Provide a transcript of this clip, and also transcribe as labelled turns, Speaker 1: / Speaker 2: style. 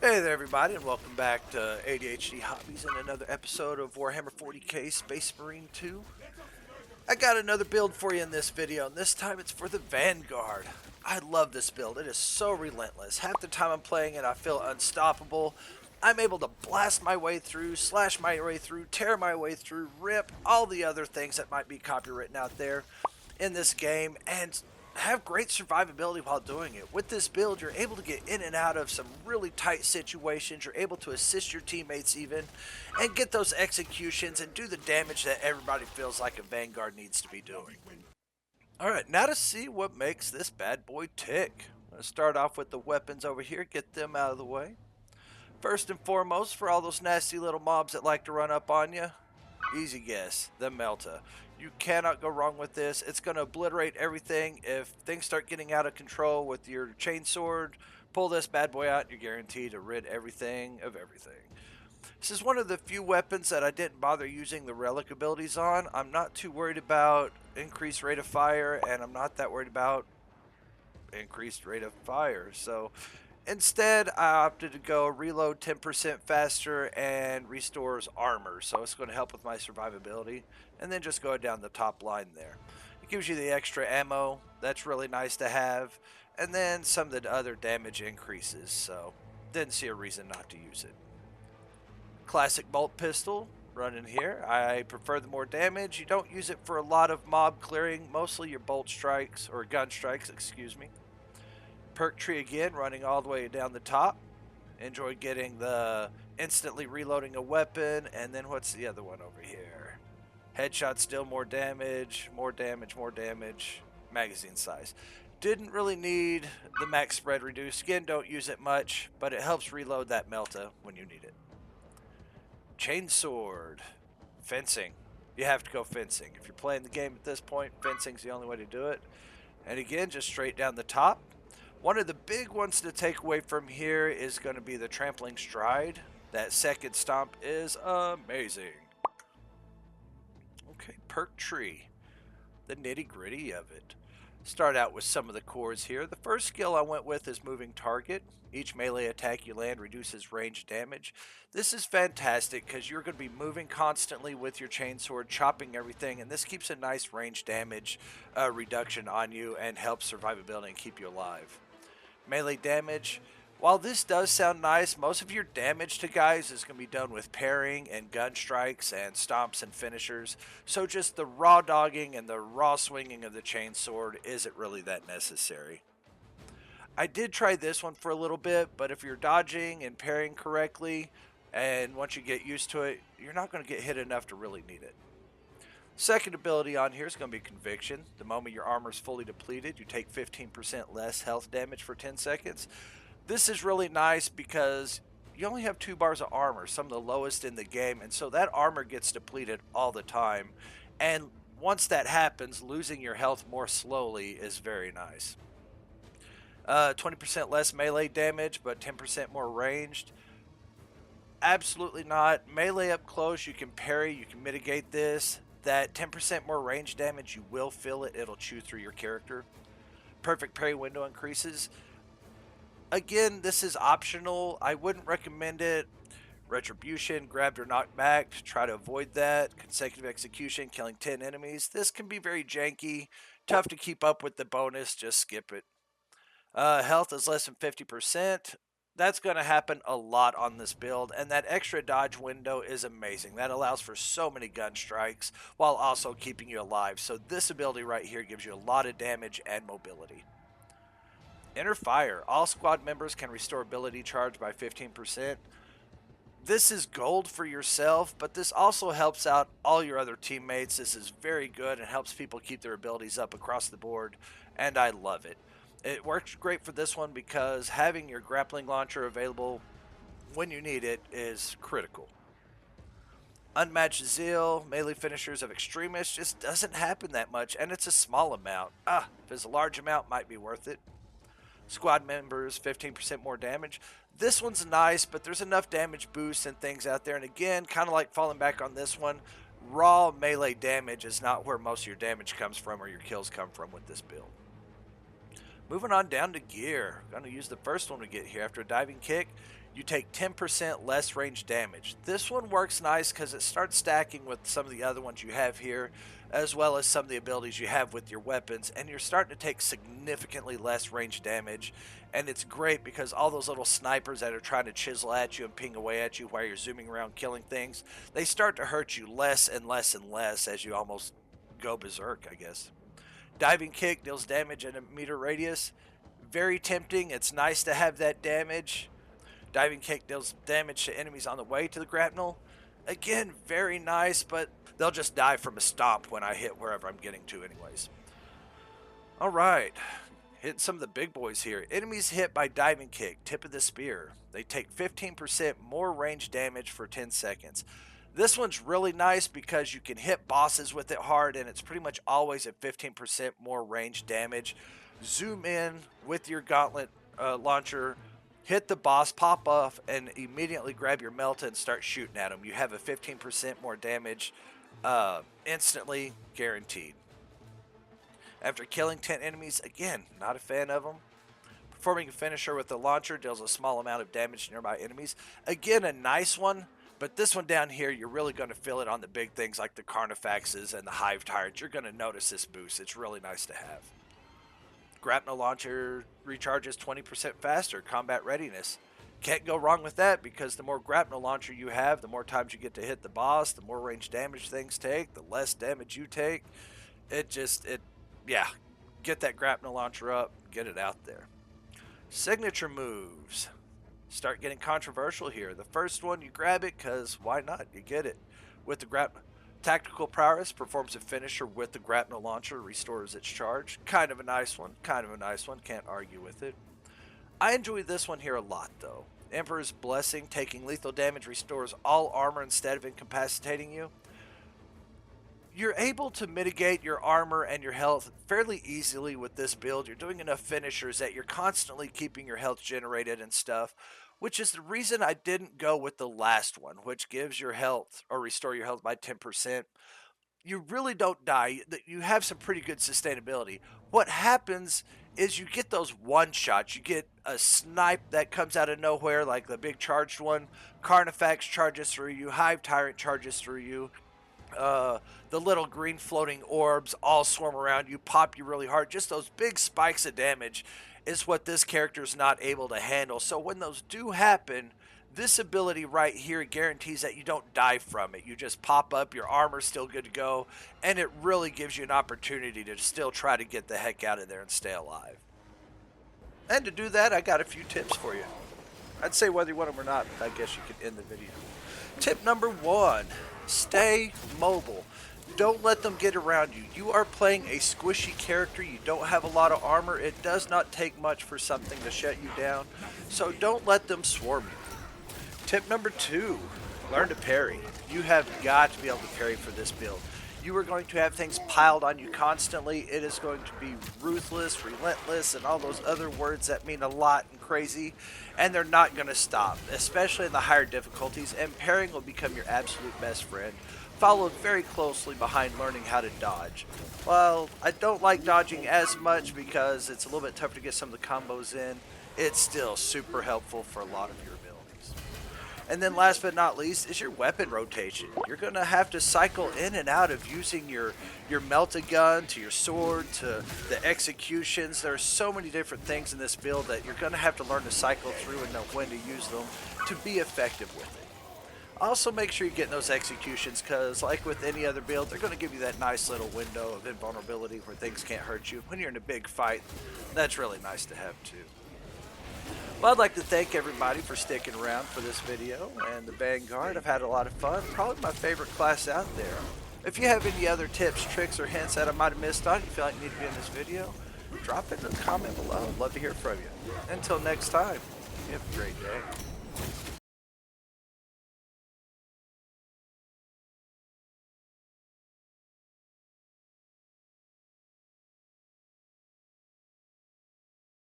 Speaker 1: Hey there, everybody, and welcome back to ADHD Hobbies and another episode of Warhammer 40k Space Marine 2. I got another build for you in this video, and this time it's for the Vanguard. I love this build. It is so relentless. Half the time I'm playing it, I feel unstoppable. I'm able to blast my way through, slash my way through, tear my way through, rip all the other things that might be copywritten out there in this game, and have great survivability while doing it. With this build, you're able to get in and out of some really tight situations. You're able to assist your teammates even, and get those executions and do the damage that everybody feels like a Vanguard needs to be doing. Alright, now to see what makes this bad boy tick. Let's start off with the weapons over here, get them out of the way. First and foremost, for all those nasty little mobs that like to run up on you, easy guess, the Melta. You cannot go wrong with this. It's going to obliterate everything. If things start getting out of control with your chainsword, pull this bad boy out, you're guaranteed to rid everything of everything. This is one of the few weapons that I didn't bother using the relic abilities on. I'm not too worried about increased rate of fire, and I'm not that worried about increased rate of fire. So instead, I opted to go reload 10% faster and restores armor, so it's going to help with my survivability. And then just go down the top line there. It gives you the extra ammo, that's really nice to have, and then some of the other damage increases, so didn't see a reason not to use it. Classic bolt pistol, running here. I prefer the more damage. You don't use it for a lot of mob clearing, mostly your bolt strikes, or gun strikes, excuse me. Perk tree again, running all the way down the top. Enjoy getting the instantly reloading a weapon. And then what's the other one over here? Headshot, still more damage, more damage, more damage. Magazine size. Didn't really need the max spread reduced. Again, don't use it much, but it helps reload that Melta when you need it. Chainsword. Fencing. You have to go fencing. If you're playing the game at this point, fencing's the only way to do it. And again, just straight down the top. One of the big ones to take away from here is going to be the trampling stride. That second stomp is amazing. Okay, perk tree. The nitty gritty of it. Start out with some of the cores here. The first skill I went with is moving target. Each melee attack you land reduces range damage. This is fantastic because you're going to be moving constantly with your chainsword, chopping everything, and this keeps a nice range damage reduction on you and helps survivability and keep you alive. Melee damage. While this does sound nice, most of your damage to guys is going to be done with parrying and gun strikes and stomps and finishers. So just the raw dogging and the raw swinging of the chainsword isn't really that necessary. I did try this one for a little bit, but if you're dodging and parrying correctly, and once you get used to it, you're not going to get hit enough to really need it. Second ability on here is going to be Conviction. The moment your armor is fully depleted, you take 15% less health damage for 10 seconds. This is really nice because you only have 2 bars of armor, some of the lowest in the game, and so that armor gets depleted all the time. And once that happens, losing your health more slowly is very nice. 20% less melee damage, but 10% more ranged. Absolutely not. Melee up close, you can parry, you can mitigate this. That 10% more range damage, you will feel it. It'll chew through your character. Perfect parry window increases. Again, this is optional. I wouldn't recommend it. Retribution, grabbed or knocked back. Try to avoid that. Consecutive execution, killing 10 enemies. This can be very janky. Tough to keep up with the bonus. Just skip it. Health is less than 50%. That's going to happen a lot on this build, and that extra dodge window is amazing. That allows for so many gun strikes while also keeping you alive. So this ability right here gives you a lot of damage and mobility. Inner Fire. All squad members can restore ability charge by 15%. This is gold for yourself, but this also helps out all your other teammates. This is very good and helps people keep their abilities up across the board, and I love it. It works great for this one because having your grappling launcher available when you need it is critical. Unmatched Zeal, melee finishers of Extremists just doesn't happen that much, and it's a small amount. If it's a large amount, might be worth it. Squad members, 15% more damage. This one's nice, but there's enough damage boosts and things out there. And again, kind of like falling back on this one, raw melee damage is not where most of your damage comes from or your kills come from with this build. Moving on down to gear. Going to use the first one we get here. After a diving kick, you take 10% less range damage. This one works nice because it starts stacking with some of the other ones you have here, as well as some of the abilities you have with your weapons, and you're starting to take significantly less range damage. And it's great because all those little snipers that are trying to chisel at you and ping away at you while you're zooming around killing things, they start to hurt you less and less and less as you almost go berserk, I guess. Diving kick deals damage in a meter radius. Very tempting. It's nice to have that damage. Diving kick deals damage to enemies on the way to the grapnel. Again, very nice, but they'll just die from a stomp when I hit wherever I'm getting to anyways. Alright, hitting some of the big boys here. Enemies hit by diving kick, tip of the spear. They take 15% more range damage for 10 seconds. This one's really nice because you can hit bosses with it hard, and it's pretty much always at 15% more range damage. Zoom in with your gauntlet launcher, hit the boss, pop off, and immediately grab your melta and start shooting at them. You have a 15% more damage instantly guaranteed. After killing 10 enemies, again, not a fan of them. Performing a finisher with the launcher deals a small amount of damage to nearby enemies. Again, a nice one, but this one down here, you're really going to feel it on the big things like the Carnifexes and the Hive Tyrants. You're going to notice this boost. It's really nice to have. Grapnel launcher recharges 20% faster. Combat readiness. Can't go wrong with that because the more grapnel launcher you have, the more times you get to hit the boss, the more range damage things take, the less damage you take. Yeah, get that grapnel launcher up, get it out there. Signature moves. Start getting controversial here. The first one, you grab it because why not? You get it. With the grapnel. Tactical prowess, performs a finisher with the grapnel launcher, restores its charge. Kind of a nice one, can't argue with it. I enjoy this one here a lot though. Emperor's Blessing, taking lethal damage, restores all armor instead of incapacitating you. You're able to mitigate your armor and your health fairly easily with this build. You're doing enough finishers that you're constantly keeping your health generated and stuff, which is the reason I didn't go with the last one, which gives your health or restore your health by 10%. You really don't die. You have some pretty good sustainability. What happens is you get those one shots. You get a snipe that comes out of nowhere, like the big charged one. Carnifex charges through you. Hive Tyrant charges through you. The little green floating orbs all swarm around you, pop you really hard. Just those big spikes of damage is what this character is not able to handle. So when those do happen, this ability right here guarantees that you don't die from it. You just pop up, your armor's still good to go, and it really gives you an opportunity to still try to get the heck out of there and stay alive. And to do that, I got a few tips for you. I'd say whether you want them or not, but I guess you could end the video. Tip number 1, stay mobile. Don't let them get around you. You are playing a squishy character. You don't have a lot of armor. It does not take much for something to shut you down. So don't let them swarm you. Tip number 2, learn to parry. You have got to be able to parry for this build. You are going to have things piled on you constantly. It is going to be ruthless, relentless, and all those other words that mean a lot and crazy. And they're not going to stop, especially in the higher difficulties. And parrying will become your absolute best friend, followed very closely behind learning how to dodge. Well, I don't like dodging as much because it's a little bit tougher to get some of the combos in. It's still super helpful for a lot of your abilities. And then last but not least is your weapon rotation. You're going to have to cycle in and out of using your melta gun to your sword to the executions. There are so many different things in this build that you're going to have to learn to cycle through and know when to use them to be effective with it. Also make sure you're getting those executions because like with any other build, they're going to give you that nice little window of invulnerability where things can't hurt you. When you're in a big fight, that's really nice to have too. Well, I'd like to thank everybody for sticking around for this video and the Vanguard. I've had a lot of fun. Probably my favorite class out there. If you have any other tips, tricks, or hints that I might have missed on, you feel like you need to be in this video, drop it in the comment below. I'd love to hear from you. Until next time, you have a great day.